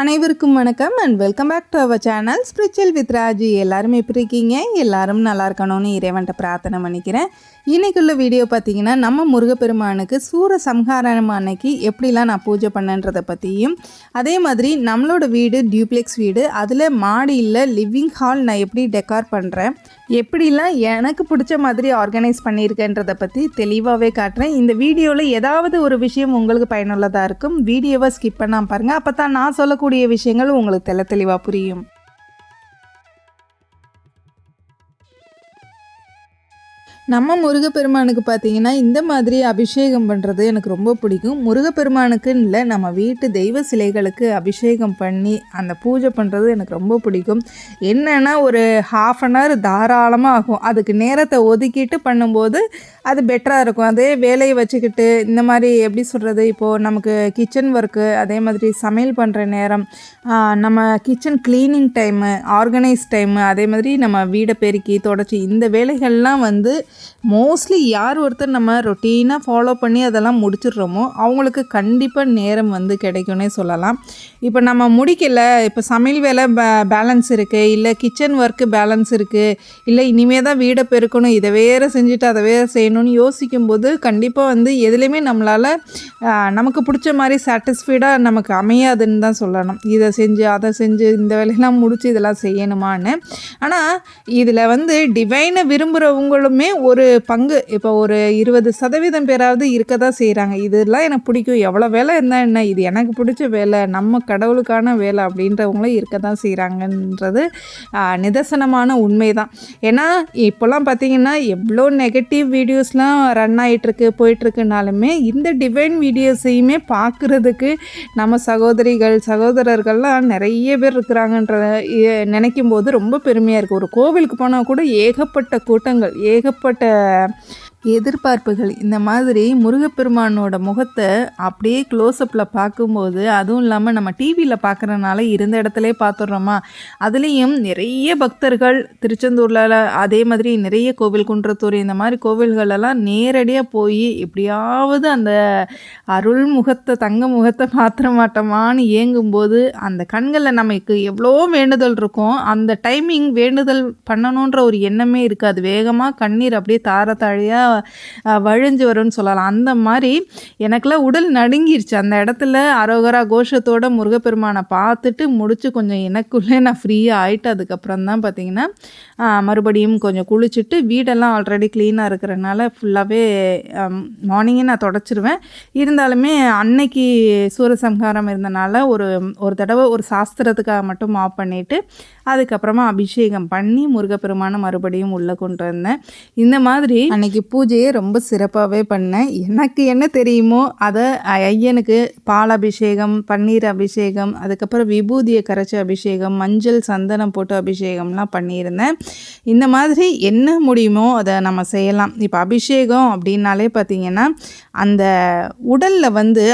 அனைவருக்கும் வணக்கம் and welcome back to our channel spiritual with Raji. எல்லாரும் எப்படி இருக்கீங்க? எல்லாரும் நல்லா இருக்கணும்னு இறைவன்ட்ட பிரார்த்தனை பண்ணிக்கிறேன். இன்றைக்குள்ள வீடியோ பார்த்திங்கன்னா நம்ம முருகப்பெருமானுக்கு சூர சம்ஹாரம் அன்னைக்கு எப்படிலாம் நான் பூஜை பண்ணன்றதை பற்றியும், அதே மாதிரி நம்மளோட வீடு டியூப்ளெக்ஸ் வீடு, அதில் மாடியில் லிவிங் ஹால் நான் எப்படி டெக்கார் பண்ணுறேன், எப்படிலாம் எனக்கு பிடிச்ச மாதிரி ஆர்கனைஸ் பண்ணியிருக்கேன்றதை பற்றி தெளிவாகவே காட்டுறேன். இந்த வீடியோவில் ஏதாவது ஒரு விஷயம் உங்களுக்கு பயனுள்ளதாக இருக்கும். வீடியோவை ஸ்கிப் பண்ணாமல் பாருங்கள், அப்போ தான் நான் சொல்லக்கூடிய விஷயங்கள் உங்களுக்கு தெளிவாக புரியும். நம்ம முருகப்பெருமானுக்கு பார்த்திங்கன்னா இந்த மாதிரி அபிஷேகம் பண்ணுறது எனக்கு ரொம்ப பிடிக்கும். முருகப்பெருமானுக்குன்னு இல்லை, நம்ம வீட்டு தெய்வ சிலைகளுக்கு அபிஷேகம் பண்ணி அந்த பூஜை பண்ணுறது எனக்கு ரொம்ப பிடிக்கும். என்னென்னா ஒரு ½ தாராளமாக ஆகும். அதுக்கு நேரத்தை ஒதுக்கிட்டு பண்ணும்போது அது பெட்டராக இருக்கும். அதே வேலையை வச்சுக்கிட்டு இந்த மாதிரி எப்படி சொல்கிறது, இப்போது நமக்கு கிச்சன் ஒர்க்கு, அதே மாதிரி சமையல் பண்ணுற நேரம், நம்ம kitchen cleaning time, organise time, அதே மாதிரி நம்ம வீடை பெருக்கி தொடச்சி இந்த வேலைகள்லாம் மோஸ்ட்லி யார் ஒருத்தர் நம்ம ரொட்டீனாக ஃபாலோ பண்ணி அதெல்லாம் முடிச்சிடுறோமோ அவங்களுக்கு கண்டிப்பாக நேரம் கிடைக்கும்னே சொல்லலாம். இப்போ நம்ம முடிக்கலை, இப்போ சமையல் வேலை பேலன்ஸ் இருக்குது, இல்லை கிச்சன் ஒர்க்கு பேலன்ஸ் இருக்குது, இல்லை இனிமேல் தான் வீடை பெருக்கணும், இதை வேறு செஞ்சுட்டு அதை வேறு செய்யணும்னு யோசிக்கும்போது கண்டிப்பாக எதுலேயுமே நம்மளால் நமக்கு பிடிச்ச மாதிரி சாட்டிஸ்ஃபைடாக நமக்கு அமையாதுன்னு தான் சொல்லணும். இதை செஞ்சு அதை செஞ்சு இந்த வேலையெல்லாம் முடித்து இதெல்லாம் செய்யணுமான்னு. ஆனால் இதில் டிவைனை விரும்புகிறவங்களுமே ஒரு பங்கு, இப்போ ஒரு 20% பேராவது இருக்க தான் செய்கிறாங்க. இதெல்லாம் எனக்கு பிடிக்கும், எவ்வளோ வேலை இருந்தால் என்ன, இது எனக்கு பிடிச்ச வேலை, நம்ம கடவுளுக்கான வேலை அப்படின்றவங்களும் இருக்க தான் செய்கிறாங்கன்றது நிதர்சனமான உண்மை தான். ஏன்னா இப்போல்லாம் பார்த்திங்கன்னா எவ்வளோ நெகட்டிவ் வீடியோஸ்லாம் ரன் ஆகிட்டுருக்கு போயிட்டுருக்குனாலுமே இந்த டிவைன் வீடியோஸையுமே பார்க்குறதுக்கு நம்ம சகோதரர்கள்லாம் நிறைய பேர் இருக்கிறாங்கன்ற நினைக்கும் போது ரொம்ப பெருமையாக இருக்குது. ஒரு கோவிலுக்கு போனால் கூட ஏகப்பட்ட கூட்டங்கள், ஏகப்பட்ட எதிர்பார்ப்புகள். இந்த மாதிரி முருகப்பெருமானோட முகத்தை அப்படியே க்ளோஸ்அப்பில் பார்க்கும்போது, அதுவும் இல்லாமல் நம்ம டிவியில் பார்க்குறனால இருந்த இடத்துல பார்த்துட்றோமா, அதுலேயும் நிறைய பக்தர்கள் திருச்செந்தூரில், அதே மாதிரி நிறைய கோவில், குன்றத்தூர், இந்த மாதிரி கோவில்களெல்லாம் நேரடியாக போய் எப்படியாவது அந்த அருள் முகத்தை, தங்க முகத்தை பார்த்துட மாட்டோமான்னு ஏங்கும்போது அந்த கண்களில் நமக்கு எவ்வளோ வேண்டுதல் இருக்கும். அந்த டைமிங் வேண்டுதல் பண்ணணுன்ற ஒரு எண்ணமே இருக்காது. வேகமாக கண்ணீர் அப்படியே தாரையாக வழிஞ்சு வரும்னு சொல்லலாம். அந்த மாதிரி எனக்கெல்லாம் உடல் நடுங்கிருச்சு. அந்த இடத்துல அரோகரா கோஷத்தோட முருகப்பெருமானை பார்த்துட்டு முடிச்சு கொஞ்சம் எனக்குள்ளே நான் ஃப்ரீயாக ஆகிட்டு, அதுக்கப்புறம் தான் பார்த்திங்கன்னா மறுபடியும் கொஞ்சம் குளிச்சுட்டு, வீடெல்லாம் ஆல்ரெடி க்ளீனாக இருக்கிறனால ஃபுல்லாகவே மார்னிங்கே நான் தொடச்சிருவேன். இருந்தாலுமே அன்னைக்கு சூரசம்ஹாரம் இருந்தனால ஒரு தடவை ஒரு சாஸ்திரத்துக்காக மட்டும் ஆஃப் பண்ணிவிட்டு அதுக்கப்புறமா அபிஷேகம் பண்ணி முருகப்பெருமானை மறுபடியும் உள்ளே கொண்டு வந்தேன். இந்த மாதிரி அன்னைக்கு பூஜையை ரொம்ப சிறப்பாகவே பண்ணேன். எனக்கு என்ன தெரியுமோ அதை ஐயனுக்கு பால் அபிஷேகம், பன்னீர் அபிஷேகம், அதுக்கப்புறம் விபூதியை கரைச்சி அபிஷேகம், மஞ்சள் சந்தனம் போட்டு அபிஷேகம்லாம் பண்ணியிருந்தேன். இந்த மாதிரி என்ன முடியுமோ அதை நம்ம செய்யலாம். இப்போ அபிஷேகம் அப்படின்னாலே பார்த்திங்கன்னா அந்த உடலில்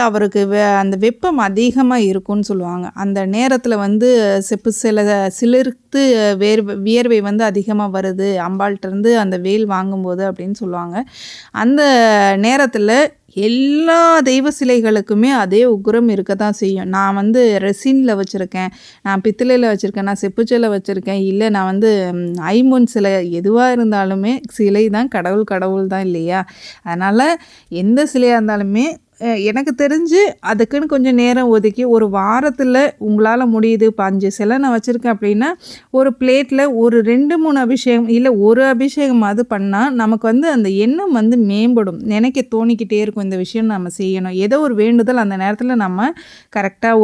அவருக்கு அந்த வெப்பம் அதிகமாக இருக்கும்னு சொல்லுவாங்க. அந்த நேரத்தில் சிலிர்த்து வியர்வை அதிகமாக வருது அம்பாள்கிட்டருந்து அந்த வேல் வாங்கும்போது அப்படின்னு சொல்லுவாங்க. அந்த நேரத்தில் எல்லா தெய்வ சிலைகளுக்குமே அதே உக்ரம் இருக்க தான் செய்யும். நான் ரெசினில் வச்சுருக்கேன், நான் பித்தளையில் வச்சுருக்கேன், நான் செப்புச்சலை வச்சுருக்கேன், இல்லை நான் ஐம்பொன் சிலை, எதுவாக இருந்தாலுமே சிலை தான், கடவுள் தான் இல்லையா? அதனால் எந்த சிலையாக இருந்தாலுமே எனக்கு தெரிஞ்சு அதுக்குன்னு கொஞ்சம் நேரம் ஒதுக்கி ஒரு வாரத்தில் உங்களால் முடியுது. இப்போ 5 சிலை நான் வச்சுருக்கேன் அப்படின்னா ஒரு பிளேட்டில் ஒரு 2-3 அபிஷேகம், இல்லை ஒரு அபிஷேகம் அது பண்ணால் நமக்கு அந்த எண்ணம் மேம்படும். நினைக்க தோணிக்கிட்டே இருக்கும், இந்த விஷயம் நம்ம செய்யணும். ஏதோ ஒரு வேண்டுதல் அந்த நேரத்தில் நம்ம கரெக்டாக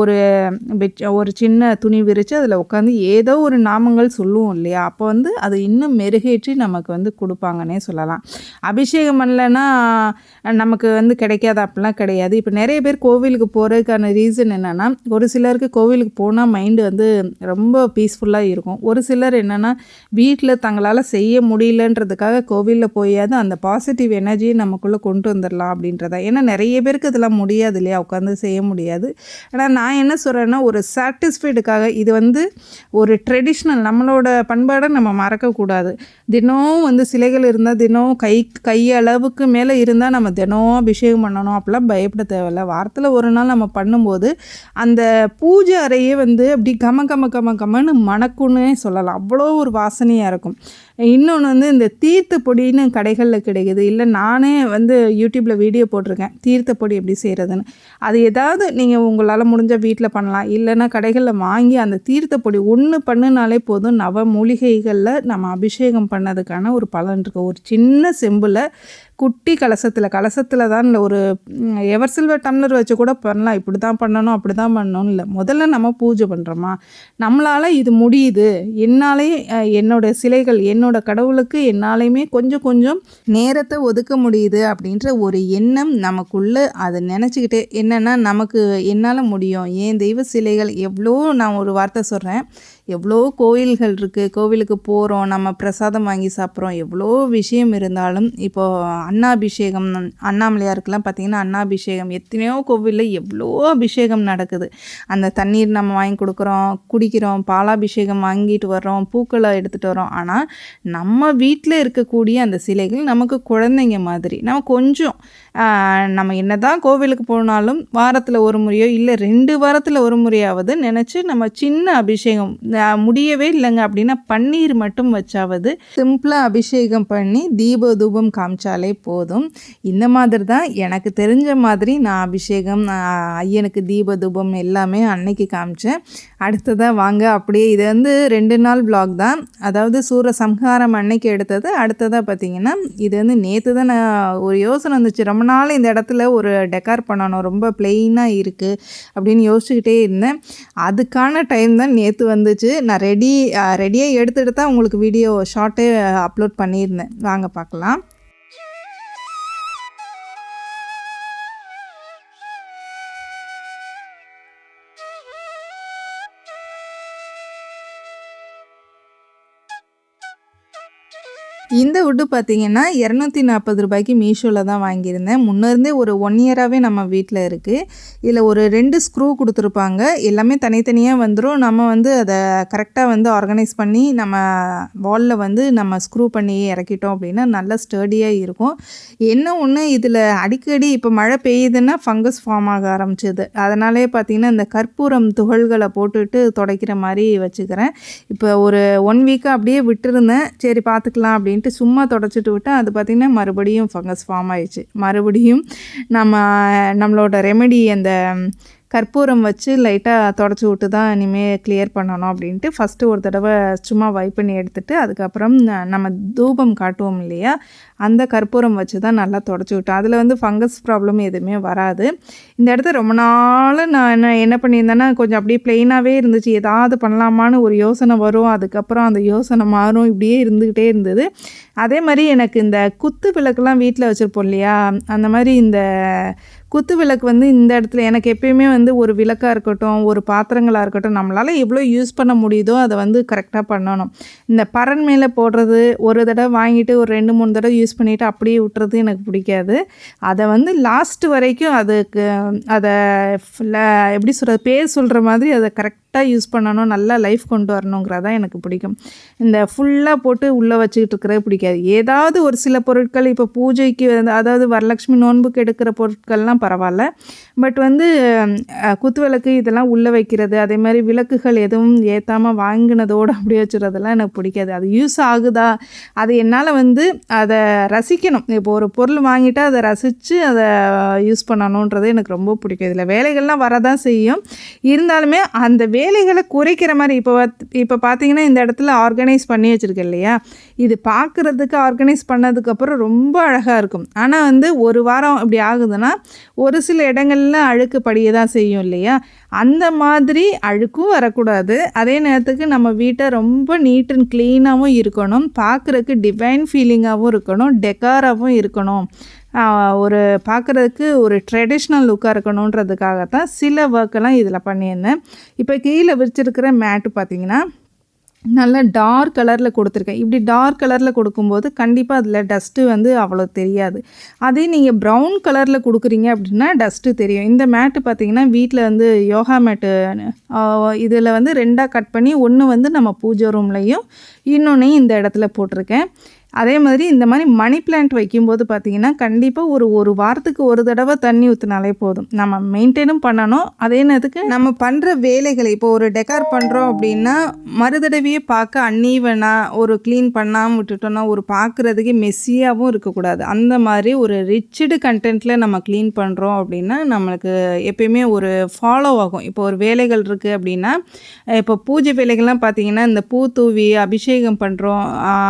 ஒரு சின்ன துணி விரித்து அதில் உட்காந்து ஏதோ ஒரு நாமங்கள் சொல்லுவோம் இல்லையா? அப்போ அது இன்னும் மெருகேற்றி நமக்கு கொடுப்பாங்கன்னே சொல்லலாம். அபிஷேகம் பண்ணலைன்னா நமக்கு கிடைக்காது அப்படிலாம் கிடையாது. இப்போ நிறைய பேர் கோவிலுக்கு போகிறதுக்கான ரீசன் என்னென்னா, ஒரு சிலருக்கு கோவிலுக்கு போனால் மைண்டு ரொம்ப பீஸ்ஃபுல்லாக இருக்கும். ஒரு சிலர் என்னென்னா வீட்டில் தங்களால் செய்ய முடியலன்றதுக்காக கோவிலில் போயாவது அந்த பாசிட்டிவ் எனர்ஜியை நமக்குள்ளே கொண்டு வந்துடலாம் அப்படின்றதா. ஏன்னா நிறைய பேருக்கு இதெல்லாம் முடியாது இல்லையா, உட்காந்து செய்ய முடியாது. ஆனால் நான் என்ன சொல்கிறேன்னா, ஒரு சாட்டிஸ்ஃபைடுக்காக இது ஒரு ட்ரெடிஷ்னல், நம்மளோட பண்பாடை நம்ம மறக்கக்கூடாது. தினம் சிலைகள் இருந்தால் தினம் கையளவுக்கு மேலே இருந்தால் நம்ம தினம் அபிஷேகம் பண்ணணும் அப்படிலாம் பயப்பட தேவையில்ல. வாரத்தில் ஒரு நாள் நம்ம பண்ணும்போது அந்த பூஜை அறையே வந்து அப்படி கமன்னு மணக்குன்னே சொல்லலாம். அவ்வளோ ஒரு வாசனையாக இருக்கும். இன்னொன்று வந்து இந்த தீர்த்த பொடின்னு கடைகளில் கிடைக்குது. இல்லை நானே வந்து யூடியூப்பில் வீடியோ போட்டிருக்கேன் தீர்த்த பொடி எப்படி செய்கிறதுன்னு. அது ஏதாவது நீங்கள் உங்களால் முடிஞ்ச வீட்டில் பண்ணலாம். இல்லைன்னா கடைகளில் வாங்கி அந்த தீர்த்த பொடி ஒன்று பண்ணினாலே போதும். நவ மூலிகைகளில் நம்ம அபிஷேகம் பண்ணதுக்கான ஒரு பலன் இருக்குது. ஒரு சின்ன செம்பில் குட்டி கலசத்தில் தான் இல்லை, ஒரு எவர் சில்வர் டம்ளர் வச்சு கூட பண்ணலாம். இப்படி தான் பண்ணணும் அப்படி தான் பண்ணணும் இல்லை. முதல்ல நம்ம பூஜை பண்ணுறோமா, நம்மளால் இது முடியுது, என்னாலே என்னோட சிலைகள் என்னோட கடவுளுக்கு என்னாலையுமே கொஞ்சம் நேரத்தை ஒதுக்க முடியுது அப்படின்ற ஒரு எண்ணம் நமக்குள்ளே அதை நினச்சிக்கிட்டே என்னென்னா நமக்கு என்னால் முடியும். ஏன் தெய்வ சிலைகள் எவ்வளோ, நான் ஒரு வார்த்தை சொல்கிறேன், எவ்வளோ கோயில்கள் இருக்குது, கோவிலுக்கு போகிறோம், நம்ம பிரசாதம் வாங்கி சாப்பிட்றோம், எவ்வளோ விஷயம் இருந்தாலும் இப்போது அன்னாபிஷேகம் அண்ணாமலையாருக்கெல்லாம் பார்த்திங்கன்னா அன்னாபிஷேகம் எத்தனையோ கோவிலில் எவ்வளோ அபிஷேகம் நடக்குது. அந்த தண்ணீர் நம்ம வாங்கி கொடுக்குறோம், குடிக்கிறோம், பாலாபிஷேகம் வாங்கிட்டு வர்றோம், பூக்களை எடுத்துகிட்டு வரோம். ஆனால் நம்ம வீட்டில் இருக்கக்கூடிய அந்த சிலைகள் நமக்கு குழந்தைங்க மாதிரி. நம்ம கொஞ்சம் நம்ம என்ன தான் கோவிலுக்கு போனாலும் வாரத்தில் ஒரு முறையோ இல்லை 2 வாரத்தில் ஒரு முறையாவது நினச்சி நம்ம சின்ன அபிஷேகம் முடியவே இல்லைங்க அப்படின்னா பன்னீர் மட்டும் வச்சாவது சிம்பிளாக அபிஷேகம் பண்ணி தீப தூபம் காமிச்சாலே போதும். இந்த மாதிரி தான் எனக்கு தெரிஞ்ச மாதிரி நான் அபிஷேகம் ஐயனுக்கு தீப தூபம் எல்லாமே அன்னைக்கு காமிச்சேன். அடுத்ததாக வாங்க அப்படியே இது வந்து 2 நாள் விலாக் தான். அதாவது சூர சம்ஹாரம் அன்னைக்கு எடுத்தது. அடுத்ததாக பார்த்திங்கன்னா இது வந்து நேற்று தான் நான் ஒரு யோசனை வந்துச்சு, ரொம்ப நாள் இந்த இடத்துல ஒரு டெக்கார் பண்ணணும், ரொம்ப பிளெயினாக இருக்குது அப்படின்னு யோசிச்சுக்கிட்டே இருந்தேன். அதுக்கான டைம் தான் நேற்று வந்துச்சு. நான் ரெடியாக எடுத்துகிட்டு தான் உங்களுக்கு வீடியோ ஷார்ட்டே அப்லோட் பண்ணியிருந்தேன். வாங்க பார்க்கலாம். இந்த வுட்டு பார்த்திங்கன்னா 240 ரூபாய்க்கு மீஷோவில் தான் வாங்கியிருந்தேன். முன்னேருந்தே ஒரு 1 இயராகவே நம்ம வீட்டில் இருக்குது. இதில் ஒரு 2 ஸ்க்ரூ கொடுத்துருப்பாங்க. எல்லாமே தனித்தனியாக வந்துடும். நம்ம வந்து அதை கரெக்டாக வந்து ஆர்கனைஸ் பண்ணி நம்ம வாலில் வந்து நம்ம ஸ்க்ரூ பண்ணி இறக்கிட்டோம் அப்படின்னா நல்லா ஸ்டர்டியாக இருக்கும். என்ன ஒன்று, இதில் அடிக்கடி இப்போ மழை பெய்யுதுன்னா ஃபங்கஸ் ஃபார்ம் ஆக ஆரம்பிச்சிது. அதனாலே பார்த்திங்கன்னா இந்த கற்பூரம் துகள்களை போட்டுட்டு துடைக்கிற மாதிரி வச்சுக்கிறேன். இப்போ ஒரு 1 வீக்காக அப்படியே விட்டுருந்தேன், சரி பார்த்துக்கலாம் அப்படின்ட்டு சும்மா தொடச்சிட்டு விட்டால் அது பார்த்திங்கன்னா மறுபடியும் ஃபங்கஸ் ஃபார்ம் ஆயிடுச்சு. மறுபடியும் நம்மளோட ரெமெடி அந்த கற்பூரம் வச்சு லைட்டாக தொடச்சி விட்டு தான் இனிமேல் கிளியர் பண்ணணும் அப்படின்ட்டு ஃபஸ்ட்டு ஒரு தடவை சும்மா வைப் பண்ணி எடுத்துகிட்டு அதுக்கப்புறம் நம்ம தூபம் காட்டுவோம் இல்லையா, அந்த கற்பூரம் வச்சு தான் நல்லா தொடச்சி விட்டோம். அதில் வந்து ஃபங்கஸ் ப்ராப்ளம் எதுவுமே வராது. இந்த இடத்த ரொம்ப நாள் நான் என்ன பண்ணியிருந்தேன்னா கொஞ்சம் அப்படியே ப்ளெயினாகவே இருந்துச்சு. ஏதாவது பண்ணலாமான்னு ஒரு யோசனை வரும், அதுக்கப்புறம் அந்த யோசனை மாறும், இப்படியே இருந்துக்கிட்டே இருந்தது. அதே மாதிரி எனக்கு இந்த குத்து விளக்குலாம் வீட்டில் வச்சுருப்போம் இல்லையா, அந்த மாதிரி இந்த குத்து விளக்கு வந்து இந்த இடத்துல எனக்கு எப்பயுமே வந்து ஒரு விளக்காக இருக்கட்டும், ஒரு பாத்திரங்களாக இருக்கட்டும், நம்மளால் எவ்வளோ யூஸ் பண்ண முடியுதோ அதை வந்து கரெக்டாக பண்ணணும். இந்த பரன் மேலே போடுறது, ஒரு தடவை வாங்கிட்டு ஒரு 2-3 தடவை யூஸ் பண்ணிவிட்டு அப்படியே விட்டுறது எனக்கு பிடிக்காது. அதை வந்து லாஸ்ட்டு வரைக்கும் அதுக்கு அதை எப்படி சொல்கிறது, பேர் சொல்கிற மாதிரி அதை கரெக்டாக யூஸ் பண்ணணும், நல்லா லைஃப் கொண்டு வரணுங்கிறதான் எனக்கு பிடிக்கும். இந்த ஃபுல்லாக போட்டு உள்ளே வச்சுக்கிட்டு இருக்கிறது பிடிக்காது. ஏதாவது ஒரு சில பொருட்கள் இப்போ பூஜைக்கு அதாவது வரலட்சுமி நோன்புக்கு எடுக்கிற பொருட்கள்லாம் பரவாயில்ல, பட் வந்து குத்துவிளக்கு இதெல்லாம் உள்ளே வைக்கிறது, அதே மாதிரி விளக்குகள் எதுவும் ஏற்றாமல் வாங்கினதோடு அப்படியே வச்சுறதெல்லாம் எனக்கு பிடிக்காது. அது யூஸ் ஆகுதா, அது என்னால் வந்து அதை ரசிக்கணும். இப்போ ஒரு பொருள் வாங்கிட்டால் அதை ரசித்து அதை யூஸ் பண்ணணுன்றது எனக்கு ரொம்ப பிடிக்கும். இதில் வேலைகள்லாம் வரதான் செய்யும், இருந்தாலுமே அந்த வேலைகளை குறைக்கிற மாதிரி இப்போ பார்த்தீங்கன்னா இந்த இடத்துல ஆர்கனைஸ் பண்ணி வச்சுருக்கேன் இல்லையா, இது பார்க்குறதுக்கு ஆர்கனைஸ் பண்ணதுக்கப்புறம் ரொம்ப அழகாக இருக்கும். ஆனால் வந்து ஒரு வாரம் இப்படி ஆகுதுன்னா ஒரு சில இடங்கள்ல அழுக்கு படிய தான் செய்யும் இல்லையா, அந்த மாதிரி அழுக்கும் வரக்கூடாது. அதே நேரத்துக்கு நம்ம வீட்டை ரொம்ப நீட் அண்ட் க்ளீனாகவும் இருக்கணும், பார்க்குறதுக்கு டிவைன் ஃபீலிங்காகவும் இருக்கணும், டெக்காராகவும் இருக்கணும், ஒரு பார்க்குறதுக்கு ஒரு ட்ரெடிஷ்னல் லுக்காக இருக்கணுன்றதுக்காகத்தான் சில ஒர்க்கெல்லாம் இதில் பண்ணியிருந்தேன். இப்போ கீழே விரிச்சிருக்கிற மேட்டு பார்த்திங்கன்னா நல்லா டார்க் கலரில் கொடுத்துருக்கேன். இப்படி டார்க் கலரில் கொடுக்கும்போது கண்டிப்பாக அதில் டஸ்ட்டு வந்து அவ்வளோ தெரியாது. அதே நீங்கள் ப்ரௌன் கலரில் கொடுக்குறீங்க அப்படின்னா டஸ்ட்டு தெரியும். இந்த மேட்டு பார்த்திங்கன்னா வீட்டில் வந்து யோகா மேட்டு இதில் வந்து 2ஆக கட் பண்ணி ஒன்று வந்து நம்ம பூஜை ரூம்லையும் இன்னொன்றையும் இந்த இடத்துல போட்டிருக்கேன். அதே மாதிரி இந்த மாதிரி மணி பிளான்ட் வைக்கும்போது பார்த்திங்கன்னா கண்டிப்பாக ஒரு வாரத்துக்கு ஒரு தடவை தண்ணி ஊற்றினாலே போதும். நம்ம மெயின்டைனும் பண்ணணும். அதே நேரத்துக்கு நம்ம பண்ணுற வேலைகளை இப்போ ஒரு டெக்கார் பண்ணுறோம் அப்படின்னா மறுதடவையே பார்க்க அன்னீவனாக ஒரு க்ளீன் பண்ணாமல் விட்டுட்டோம்னா ஒரு பார்க்குறதுக்கு மெஸ்ஸியாகவும் இருக்கக்கூடாது. அந்த மாதிரி ஒரு ரிச்சடு கண்டென்ட்டில் நம்ம க்ளீன் பண்ணுறோம் அப்படின்னா நம்மளுக்கு எப்பயுமே ஒரு ஃபாலோ ஆகும். இப்போ ஒரு வேலைகள் இருக்குது அப்படின்னா இப்போ பூஜை வேலைகள்லாம் பார்த்திங்கன்னா இந்த பூ தூவி அபிஷேகம் பண்ணுறோம்.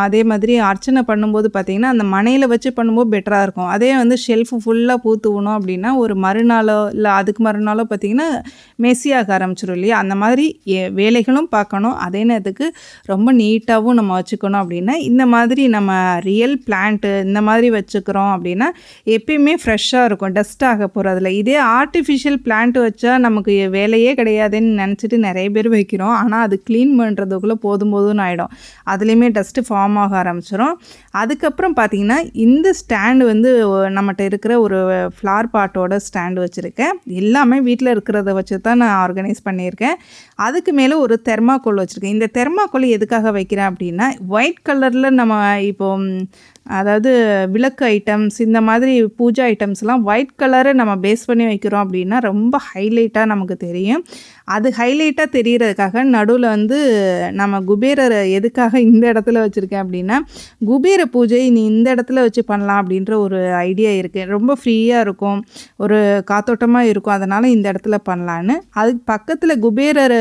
அதே மாதிரி அர்ச்சனை பண்ணும்போது பார்த்திங்கன்னா அந்த மனையில் வச்சு பண்ணும்போது பெட்டராக இருக்கும். அதே வந்து ஷெல்ஃபு ஃபுல்லாக பூ தூவணும் அப்படின்னா ஒரு மறுநாளோ இல்லை அதுக்கு மறுநாளோ பார்த்திங்கன்னா மெஸ்ஸியாக ஆரம்பிச்சிடும் இல்லையா? அந்த மாதிரி வேலைகளும் பார்க்கணும். அதே நேரத்துக்கு ரொம்ப நீட்டாகவும் நம்ம வச்சுக்கணும். அப்படின்னா இந்த மாதிரி நம்ம ரியல் பிளான்ட்டு இந்த மாதிரி வச்சுக்கிறோம் அப்படின்னா எப்பயுமே ஃப்ரெஷ்ஷாக இருக்கும், டஸ்ட் ஆக போகிறதில்ல. இதே ஆர்டிஃபிஷியல் பிளான்ட் வச்சா நமக்கு வேலையே கிடையாதுன்னு நினச்சிட்டு நிறைய பேர் வைக்கிறோம். ஆனால் அது க்ளீன் பண்ணுறதுக்குள்ளே போதும்னு ஆகிடும். அதுலேயுமே டஸ்ட்டு ஃபார்ம் ஆக ஆரம்பிச்சிடும். அதுக்கப்புறம் பார்த்திங்கன்னா இந்த ஸ்டாண்டு வந்து நம்மகிட்ட இருக்கிற ஒரு ஃப்ளார் பாட்டோட ஸ்டாண்டு வச்சுருக்கேன். எல்லாமே வீட்டில் இருக்கிறத வச்சு தான் நான் ஆர்கனைஸ் பண்ணியிருக்கேன். அதுக்கு மேலே ஒரு தெர்மாக்கோல் வச்சுருக்கேன். இந்த தெர்மாக்கோல் எதுக்காக வைக்கிறேன் அப்படின்னா ஒயிட் கலரில் நம்ம இப்போ அதாவது விளக்கு ஐட்டம்ஸ் இந்த மாதிரி பூஜா ஐட்டம்ஸ்லாம் ஒயிட் கலரை நம்ம பேஸ் பண்ணி வைக்கிறோம் அப்படின்னா ரொம்ப ஹைலைட்டாக நமக்கு தெரியும். அது ஹைலைட்டாக தெரிகிறதுக்காக நடுவில் வந்து நம்ம குபேரரை எதுக்காக இந்த இடத்துல வச்சுருக்கேன் அப்படின்னா குபேர பூஜை நீ இந்த இடத்துல வச்சு பண்ணலாம் அப்படின்ற ஒரு ஐடியா இருக்குது. ரொம்ப ஃப்ரீயாக இருக்கும், ஒரு காத்தோட்டமாக இருக்கும். அதனால் இந்த இடத்துல பண்ணலான்னு அதுக்கு பக்கத்தில் குபேரர்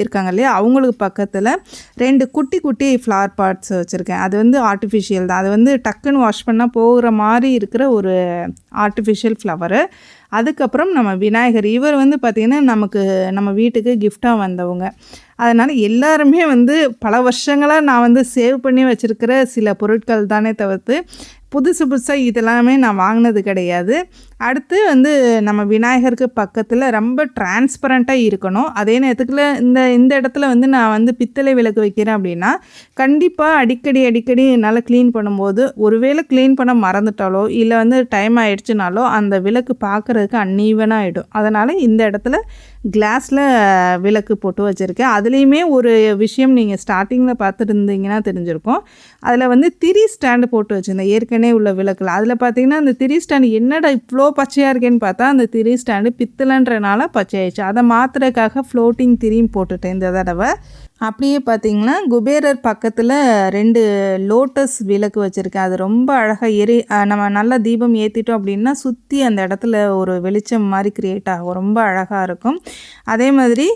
இருக்காங்க இல்லையா, அவங்களுக்கு பக்கத்தில் 2 குட்டி குட்டி ஃப்ளவர் பாட்ஸ் வச்சுருக்கேன். அது வந்து ஆர்டிஃபிஷியல் தான். அது வந்து டக்குன்னு வாஷ் பண்ணால் போகிற மாதிரி இருக்கிற ஒரு ஆர்டிஃபிஷியல் ஃப்ளவரு. அதுக்கப்புறம் நம்ம விநாயகர், இவர் வந்து பார்த்திங்கன்னா நம்ம வீட்டுக்கு கிஃப்டாக வந்தவங்க. அதனால் எல்லாருமே வந்து பல வருஷங்களாக நான் வந்து சேவ் பண்ணி வச்சுருக்கிற சில பொருட்கள் தானே தவிர்த்து புதுசாக இதெல்லாமே நான் வாங்கினது கிடையாது. அடுத்து வந்து நம்ம விநாயகருக்கு பக்கத்தில் ரொம்ப டிரான்ஸ்பரண்ட்டாக இருக்கணும். அதே நேரத்துக்குள்ள இந்த இடத்துல வந்து நான் வந்து பித்தளை விளக்கு வைக்கிறேன் அப்படின்னா கண்டிப்பாக அடிக்கடி நல்லா க்ளீன் பண்ணும்போது ஒருவேளை க்ளீன் பண்ண மறந்துட்டாலோ இல்லை வந்து டைம் ஆகிடுச்சுனாலோ அந்த விளக்கு பார்க்குறதுக்கு அன்னீவனாக ஆகிடும். அதனால் இந்த இடத்துல கிளாஸில் விளக்கு போட்டு வச்சுருக்கேன். அதுலேயுமே ஒரு விஷயம் நீங்கள் ஸ்டார்டிங்கில் பார்த்துருந்தீங்கன்னா தெரிஞ்சிருக்கும். அதில் வந்து திரி ஸ்டாண்டு போட்டு வச்சுருந்தேன் ஏற்கனவே உள்ள விளக்கில். அதில் பார்த்திங்கன்னா அந்த திரி ஸ்டாண்டு என்னடா இவ்வளோ பச்சையாக இருக்கேன்னு பார்த்தா அந்த திரி ஸ்டாண்டு பித்தளைன்றனால பச்சையாயிடுச்சு. அதை மாற்றுறதுக்காக ஃப்ளோட்டிங் திரியும் போட்டுட்டேன் இந்த தடவை. அப்படியே பார்த்திங்கன்னா குபேரர் பக்கத்தில் 2 லோட்டஸ் விளக்கு வச்சுருக்கேன். அது ரொம்ப அழகாக நம்ம நல்லா தீபம் ஏற்றிட்டோம் அப்படின்னா சுற்றி அந்த இடத்துல ஒரு வெளிச்சம் மாதிரி க்ரியேட் ஆகும், ரொம்ப அழகாக இருக்கும். அதே மாதிரி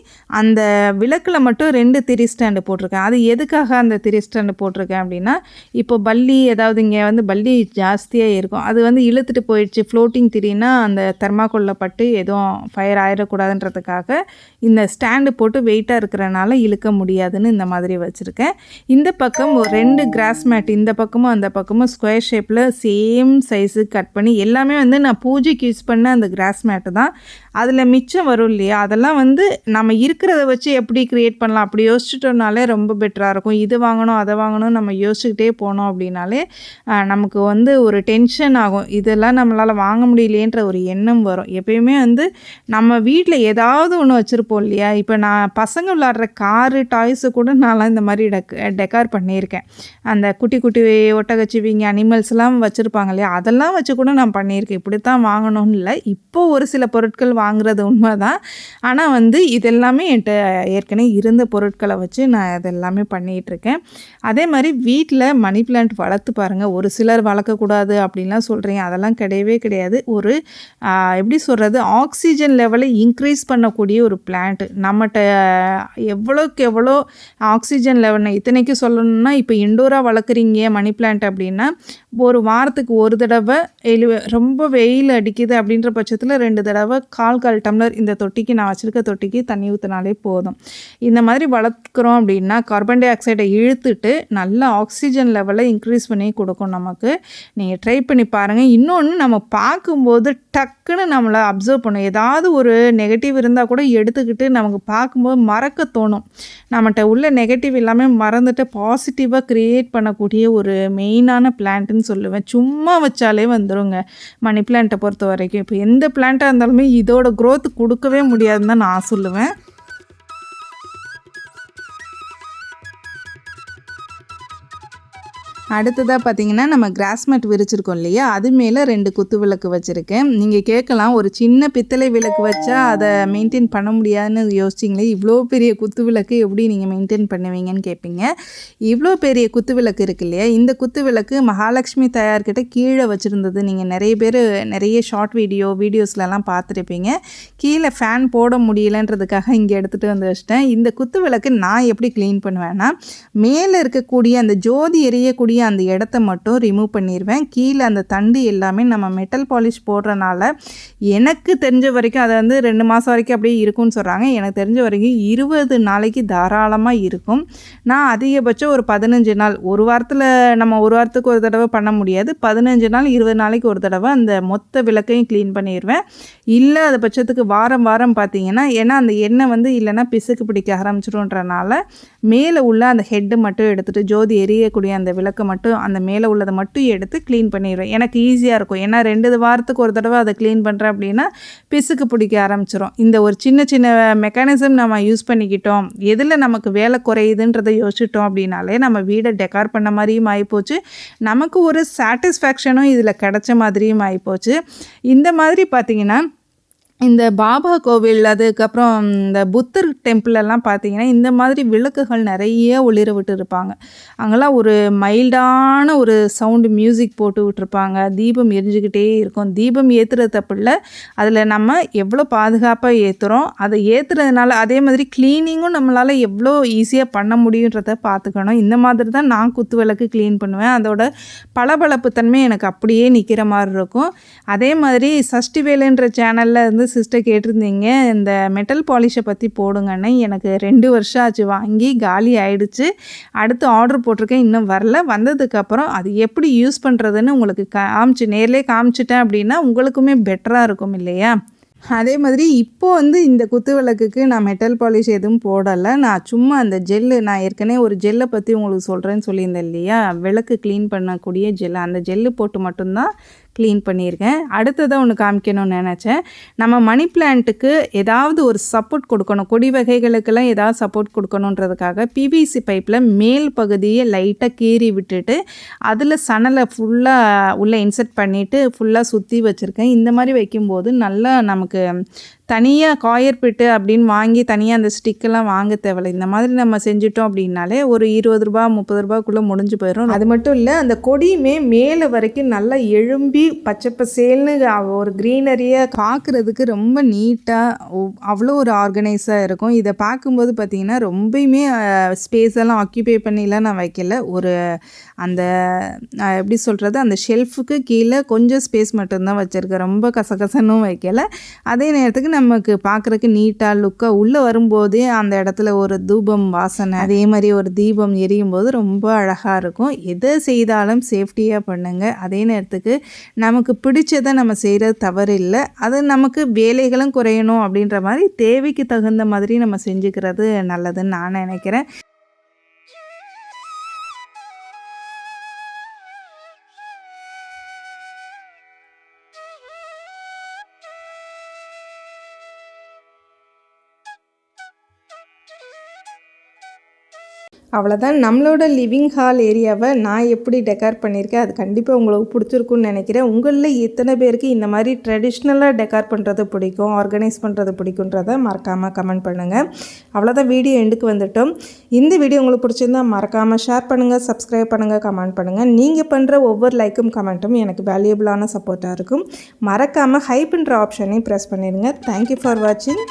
அந்த விளக்கில் மட்டும் 2 திரி ஸ்டாண்டு போட்டிருக்கேன். அது எதுக்காக அந்த திரி ஸ்டாண்டு போட்டிருக்கேன் அப்படின்னா இப்போ பல்லி ஏதாவது இங்கே வந்து பல்லி ஜாஸ்தியாக இருக்கும், அது வந்து இழுத்துட்டு போயிடுச்சு. ஃப்ளோட்டிங் திரினா அந்த தெர்மாக்கோலில் பட்டு எதுவும் ஃபயர் ஆகிடக்கூடாதுன்றதுக்காக இந்த ஸ்டாண்டு போட்டு வெயிட்டாக இருக்கிறனால இழுக்க முடியாதுன்னு இந்த மாதிரி வச்சுருக்கேன். இந்த பக்கம் 2 கிராஸ் மேட், இந்த பக்கமும் அந்த பக்கமும் ஸ்கொயர் ஷேப்பில் சேம் சைஸு கட் பண்ணி எல்லாமே வந்து நான் பூஜைக்கு யூஸ் பண்ண அந்த கிராஸ் மேட்டு தான். அதில் மிச்சம் வரும் இல்லையா, அதெல்லாம் வந்து நம்ம இருக்கிறத வச்சு எப்படி க்ரியேட் பண்ணலாம் அப்படி யோசிச்சுட்டோம்னாலே ரொம்ப பெட்டராக இருக்கும். இது வாங்கணும் அதை வாங்கணும் நம்ம யோசிச்சுக்கிட்டே போனோம் அப்படின்னாலே நமக்கு வந்து ஒரு டென்ஷன் ஆகும். இதெல்லாம் நம்மளால் வாங்க முடியலேன்ற ஒரு எண்ணம் வரும். எப்பயுமே வந்து நம்ம வீட்டில் ஏதாவது ஒன்று வச்சுருப்போம் இல்லையா. இப்போ நான் பசங்க விளாட்ற காரு டாய்ஸு கூட நான்லாம் இந்த மாதிரி டெக்கார் பண்ணியிருக்கேன். அந்த குட்டி குட்டி ஒட்டகச்சிவிங்க அனிமல்ஸ்லாம் வச்சுருப்பாங்க இல்லையா, அதெல்லாம் வச்சு கூட நான் பண்ணியிருக்கேன். இப்படி தான் வாங்கணும்னு இல்லை, இப்போது ஒரு சில பொருட்கள் வாங்குறது உண்மை தான். ஆனால் வந்து இதெல்லாமே என்கிட்ட ஏற்கனவே இருந்த பொருட்களை வச்சு நான் இதெல்லாமே பண்ணிகிட்ருக்கேன். அதே மாதிரி வீட்டில் மணி பிளான்ட் வளர்த்து பாருங்கள். ஒரு சிலர் வளர்க்கக்கூடாது அப்படின்லாம் சொல்கிறீங்க, அதெல்லாம் கிடையவே கிடையாது. ஒரு எப்படி சொல்கிறது, ஆக்சிஜன் லெவலை இன்க்ரீஸ் பண்ணக்கூடிய ஒரு பிளான்ட். நம்மகிட்ட எவ்வளோக்கு எவ்வளோ ஆக்சிஜன் லெவல், இத்தனைக்கு சொல்லணும்னா இப்போ இண்டோராக வளர்க்குறீங்க மணி பிளான்ட் அப்படின்னா ஒரு வாரத்துக்கு ஒரு தடவை ரொம்ப வெயில் அடிக்குது அப்படின்ற பட்சத்தில் 2 தடவை கால் டம்ளர் இந்த தொட்டிக்கு, நான் வச்சுருக்க தொட்டிக்கு தண்ணி ஊற்றினாலே போதும். இந்த மாதிரி வளர்க்குறோம் அப்படின்னா கார்பன் டை ஆக்சைடை இழுத்துட்டு நல்ல ஆக்சிஜன் லெவலை இன்க்ரீஸ் பண்ணி கொடுக்கும் நமக்கு. நீங்கள் ட்ரை பண்ணி பாருங்கள். இன்னொன்று, நம்ம பார்க்கும்போது டக்குன்னு நம்மளை அப்சர்வ் பண்ணும். ஏதாவது ஒரு நெகட்டிவ் இருந்தால் கூட எடுத்துக்கிட்டு நமக்கு பார்க்கும்போது மறக்க தோணும். நம்மகிட்ட உள்ள நெகட்டிவ் எல்லாமே மறந்துட்டு பாசிட்டிவாக க்ரியேட் பண்ணக்கூடிய ஒரு மெயினான பிளான்ட்டுன்னு சொல்லுவேன். சும்மா வச்சாலே வந்துடுங்க மணி பிளான்ட்டை பொறுத்த வரைக்கும். இப்போ எந்த பிளான்ட்டாக இருந்தாலுமே இதோட க்ரோத் கொடுக்கவே முடியாதுன்னு தான் நான் சொல்லுவேன். அடுத்ததாக பார்த்தீங்கன்னா நம்ம கிராஸ் மேட் விரிச்சிருக்கோம் இல்லையா, அது மேலே 2 குத்து விளக்கு வச்சுருக்கேன். நீங்கள் கேட்கலாம், ஒரு சின்ன பித்தளை விளக்கு வச்சா அதை மெயின்டைன் பண்ண முடியாதுன்னு யோசிச்சிங்களே, இவ்வளோ பெரிய குத்து விளக்கு எப்படி நீங்கள் மெயின்டைன் பண்ணுவீங்கன்னு கேட்பீங்க. இவ்வளோ பெரிய குத்து விளக்கு இருக்கு இல்லையா, இந்த குத்து விளக்கு மகாலட்சுமி தாயார்கிட்ட கீழே வச்சுருந்தது. நீங்கள் நிறைய பேர் நிறைய ஷார்ட் வீடியோஸ்லலாம் பார்த்துருப்பீங்க. கீழே ஃபேன் போட முடியலன்றதுக்காக இங்கே எடுத்துகிட்டு வந்து வச்சிட்டேன். இந்த குத்து விளக்கு நான் எப்படி க்ளீன் பண்ணுவேன்னா, மேலே இருக்கக்கூடிய அந்த ஜோதி எரியக்கூடிய அந்த இடத்த மட்டும் ரிமூவ் பண்ணிடுவேன். கீழே அந்த தண்டு எல்லாமே நம்ம மெட்டல் பாலிஷ் போடுறனால எனக்கு தெரிஞ்ச வரைக்கும் அதை வந்து 2 மாதம் வரைக்கும் அப்படியே இருக்கும்னு சொல்கிறாங்க. எனக்கு தெரிஞ்ச வரைக்கும் 20 நாளைக்கு தாராளமாக இருக்கும். நான் அதிகபட்சம் ஒரு 15 நாள், ஒரு வாரத்தில் நம்ம ஒரு வாரத்துக்கு ஒரு தடவை பண்ண முடியாது, 15 நாள் 20 நாளைக்கு ஒரு தடவை அந்த மொத்த விளக்கையும் க்ளீன் பண்ணிடுவேன். இல்லை அது பட்சத்துக்கு வாரம் பார்த்தீங்கன்னா, ஏன்னா அந்த எண்ணெய் வந்து இல்லைன்னா பிசுக்கு பிடிக்க ஆரம்பிச்சிடும்ன்றனால மேலே உள்ள அந்த ஹெட்டு மட்டும் எடுத்துகிட்டு ஜோதி எரியக்கூடிய அந்த விளக்கை மட்டும் அந்த மேலே உள்ளதை மட்டும் எடுத்து க்ளீன் பண்ணிடுவேன். எனக்கு ஈஸியாக இருக்கும். ஏன்னா 2 வாரத்துக்கு ஒரு தடவை அதை க்ளீன் பண்ணுறேன் அப்படின்னா பிசுக்கு பிடிக்க ஆரம்பிச்சிடும். இந்த ஒரு சின்ன மெக்கானிசம் நம்ம யூஸ் பண்ணிக்கிட்டோம், எதில் நமக்கு வேலை குறையுதுன்றதை யோசிச்சிட்டோம் அப்படின்னாலே நம்ம வீடை டெக்கார் பண்ண மாதிரியும் ஆகிப்போச்சு, நமக்கு ஒரு சாட்டிஸ்ஃபேக்ஷனும் இதில் கிடைச்ச மாதிரியும் ஆகிப்போச்சு. இந்த மாதிரி பார்த்திங்கன்னா இந்த பாபா கோவில், அதுக்கப்புறம் இந்த புத்தர் டெம்பிளெல்லாம் பார்த்தீங்கன்னா இந்த மாதிரி விளக்குகள் நிறைய ஒளிர விட்டு இருப்பாங்க. அங்கெல்லாம் ஒரு மைல்டான ஒரு சவுண்டு மியூசிக் போட்டு விட்டுருப்பாங்க. தீபம் எரிஞ்சுக்கிட்டே இருக்கும். தீபம் ஏற்றுறது தப்பில்லை, அதில் நம்ம எவ்வளோ பாதுகாப்பாக ஏற்றுறோம், அதை ஏற்றுறதுனால அதே மாதிரி க்ளீனிங்கும் நம்மளால் எவ்வளோ ஈஸியாக பண்ண முடியுன்றதை பார்த்துக்கணும். இந்த மாதிரி தான் நான் குத்து விளக்கு க்ளீன் பண்ணுவேன். அதோட பளபளப்பு தன்மை எனக்கு அப்படியே நிற்கிற மாதிரி இருக்கும். அதே மாதிரி சஷ்டி வேலுன்ற சேனலில் இருந்து சிஸ்டர் கேட்டிருந்தீங்க, இந்த மெட்டல் பாலிஷை பற்றி போடுங்கன்னு. எனக்கு 2 வருஷம் ஆச்சு வாங்கி, காலி ஆகிடுச்சு. அடுத்து ஆர்டர் போட்டிருக்கேன், இன்னும் வரல. வந்ததுக்கப்புறம் அது எப்படி யூஸ் பண்ணுறதுன்னு உங்களுக்கு நேர்லேயே காமிச்சிட்டேன் அப்படின்னா உங்களுக்குமே பெட்டராக இருக்கும் இல்லையா. அதே மாதிரி இப்போது வந்து இந்த குத்து விளக்குக்கு நான் மெட்டல் பாலிஷ் எதுவும் போடலை. நான் சும்மா அந்த ஜெல்லு, நான் ஏற்கனவே ஒரு ஜெல்லை பற்றி உங்களுக்கு சொல்கிறேன்னு சொல்லியிருந்தேன் இல்லையா, விளக்கு க்ளீன் பண்ணக்கூடிய ஜெல்லு, அந்த ஜெல்லு போட்டு மட்டும்தான் க்ளீன் பண்ணியிருக்கேன். அடுத்ததாக ஒன்று காமிக்கணும்னு நினச்சேன். நம்ம மணி பிளான்ட்டுக்கு ஏதாவது ஒரு சப்போர்ட் கொடுக்கணும், கொடி வகைகளுக்கெல்லாம் ஏதாவது சப்போர்ட் கொடுக்கணுன்றதுக்காக பிவிசி பைப்பில் மேல் பகுதியை லைட்டாக கீறி விட்டுட்டு அதில் சணலை ஃபுல்லாக உள்ளே இன்சர்ட் பண்ணிவிட்டு ஃபுல்லாக சுற்றி வச்சுருக்கேன். இந்த மாதிரி வைக்கும்போது நல்லா நமக்கு தனியாக காயர் பிட்டு அப்படின்னு வாங்கி தனியாக அந்த ஸ்டிக்கெல்லாம் வாங்க தேவையில்லை. இந்த மாதிரி நம்ம செஞ்சிட்டோம் அப்படின்னாலே ஒரு 20 ரூபா 30 ரூபாய்க்குள்ளே முடிஞ்சு போயிடும். அது மட்டும் இல்லை, அந்த கொடியுமே மேலே வரைக்கும் நல்லா எழும்பி பச்சை பசேல்னு ஒரு க்ரீனரியாக பார்க்குறதுக்கு ரொம்ப நீட்டாக அவ்வளோ ஒரு ஆர்கனைஸாக இருக்கும். இதை பார்க்கும்போது பார்த்திங்கன்னா ரொம்பவுமே ஸ்பேஸெல்லாம் ஆக்கியூபை பண்ணிலாம் நான் வைக்கல. ஒரு அந்த எப்படி சொல்கிறது, அந்த ஷெல்ஃபுக்கு கீழே கொஞ்சம் ஸ்பேஸ் மட்டும்தான் வச்சுருக்கேன். ரொம்ப கசகசன்னும் வைக்கலை. அதே நேரத்துக்கு நமக்கு பார்க்குறதுக்கு நீட்டாக லுக்காக உள்ளே வரும்போதே அந்த இடத்துல ஒரு தூபம் வாசனை, அதே மாதிரி ஒரு தீபம் எரியும் போது ரொம்ப அழகாக இருக்கும். எதை செய்தாலும் சேஃப்டியாக பண்ணுங்கள். அதே நேரத்துக்கு நமக்கு பிடிச்சதை நம்ம செய்கிறது தவறு இல்லை. அது நமக்கு வேலைகளும் குறையணும் அப்படின்ற மாதிரி தேவைக்கு தகுந்த மாதிரி நம்ம செஞ்சுக்கிறது நல்லதுன்னு நான் நினைக்கிறேன். அவ்வளோதான், நம்மளோட லிவிங் ஹால் ஏரியாவை நான் எப்படி டெக்கார் பண்ணியிருக்கேன். அது கண்டிப்பாக உங்களுக்கு பிடிச்சிருக்குன்னு நினைக்கிறேன். உங்களில் எத்தனை பேருக்கு இந்த மாதிரி ட்ரெடிஷ்னலாக டெக்கார் பண்ணுறது பிடிக்கும், ஆர்கனைஸ் பண்ணுறது பிடிக்குன்றதை மறக்காமல் கமெண்ட் பண்ணுங்கள். அவ்வளோதான், வீடியோ எண்டுக்கு வந்துட்டோம். இந்த வீடியோ உங்களுக்கு பிடிச்சிருந்தால் மறக்காமல் ஷேர் பண்ணுங்கள், சப்ஸ்கிரைப் பண்ணுங்கள், கமெண்ட் பண்ணுங்கள். நீங்கள் பண்ணுற ஒவ்வொரு லைக்கும் கமெண்ட்டும் எனக்கு வேல்யூபிளான சப்போர்ட்டாக இருக்கும். மறக்காமல் ஹைப்ன்ற ஆப்ஷனையும் ப்ரெஸ் பண்ணிடுங்க. தேங்க்யூ ஃபார் வாட்சிங்.